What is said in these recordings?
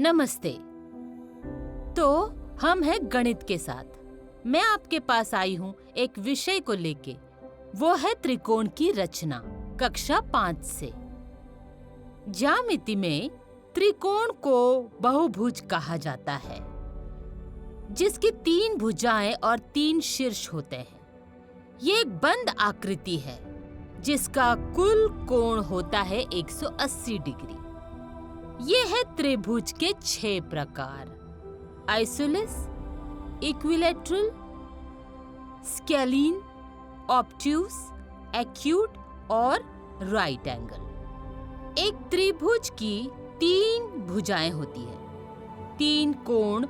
नमस्ते। तो हम हैं गणित के साथ। मैं आपके पास आई हूँ एक विषय को लेके, वो है त्रिकोण की रचना, कक्षा 5 से। ज्यामिति में त्रिकोण को बहुभुज कहा जाता है, जिसकी 3 भुजाएं और 3 शीर्ष होते हैं। ये एक बंद आकृति है जिसका कुल कोण होता है 180 डिग्री। ये है त्रिभुज के 6 प्रकार: isosceles, equilateral, scalene, obtuse, acute और राइट एंगल। एक त्रिभुज की 3 भुजाएं होती हैं, 3 कोण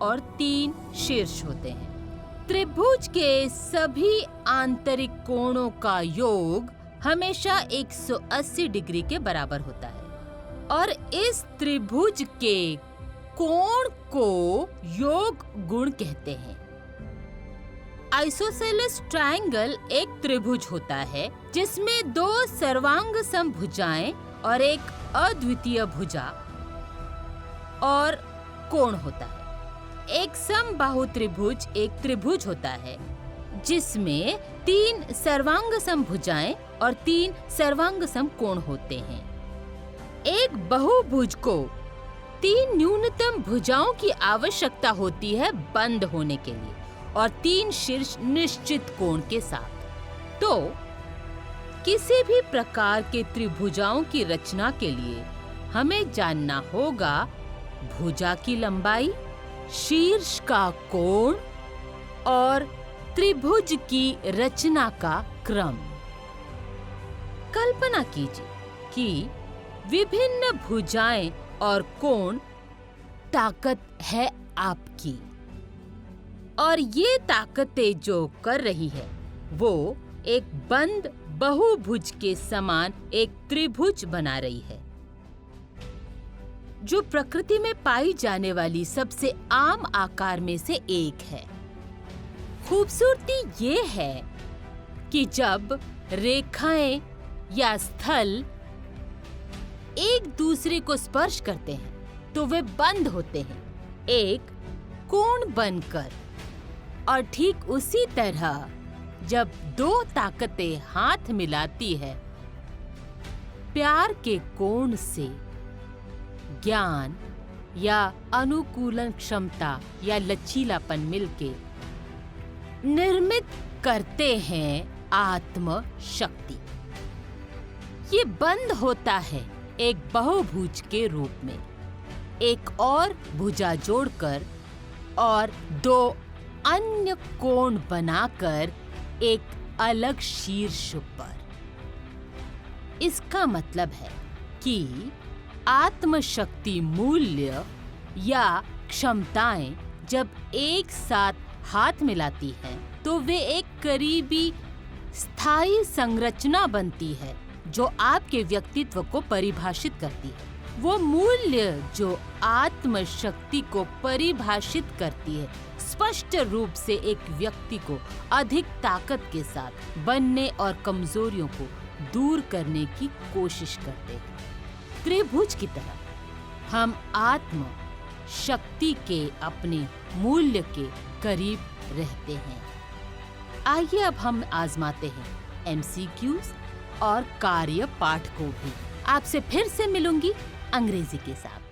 और 3 शीर्ष होते हैं। त्रिभुज के सभी आंतरिक कोणों का योग हमेशा 180 डिग्री के बराबर होता है और इस त्रिभुज के कोण को योग गुण कहते हैं। आइसोसेलेस ट्रायंगल एक त्रिभुज होता है जिसमें 2 सर्वांग समभुजाएं और एक अद्वितीय भुजा और कोण होता है। एक समबाहु त्रिभुज एक त्रिभुज होता है जिसमें 3 सर्वांग समभुजाएं और 3 सर्वांग समकोण होते हैं। एक बहुभुज को 3 न्यूनतम भुजाओं की आवश्यकता होती है बंद होने के लिए और 3 शीर्ष निश्चित कोण के साथ। तो किसी भी प्रकार के त्रिभुजाओं की रचना के लिए हमें जानना होगा भुजा की लंबाई, शीर्ष का कोण और त्रिभुज की रचना का क्रम। कल्पना कीजिए कि विभिन्न भुजाएं और कोण ताकत है आपकी, और ये ताकतें जो कर रही है वो एक बंद बहुभुज के समान एक त्रिभुज बना रही है, जो प्रकृति में पाई जाने वाली सबसे आम आकार में से एक है। खूबसूरती ये है कि जब रेखाएं या स्थल एक दूसरे को स्पर्श करते हैं तो वे बंद होते हैं एक कोण बनकर, और ठीक उसी तरह जब 2 ताकतें हाथ मिलाती है, प्यार के कोण से ज्ञान या अनुकूलन क्षमता या लचीलापन मिलके निर्मित करते हैं आत्म शक्ति। ये बंद होता है एक बहुभुज के रूप में, एक और भुजा जोड़कर और 2 अन्य कोण बनाकर एक अलग शीर्ष पर। इसका मतलब है कि आत्मशक्ति मूल्य या क्षमताएं जब एक साथ हाथ मिलाती हैं तो वे एक करीबी स्थायी संरचना बनती है जो आपके व्यक्तित्व को परिभाषित करती है। वो मूल्य जो आत्मशक्ति को परिभाषित करती है स्पष्ट रूप से एक व्यक्ति को अधिक ताकत के साथ बनने और कमजोरियों को दूर करने की कोशिश करते हैं। त्रिभुज की तरह हम आत्म शक्ति के अपने मूल्य के करीब रहते हैं। आइए अब हम आजमाते हैं MCQs और कार्य पाठ को भी। आपसे फिर से मिलूंगी अंग्रेजी के साथ।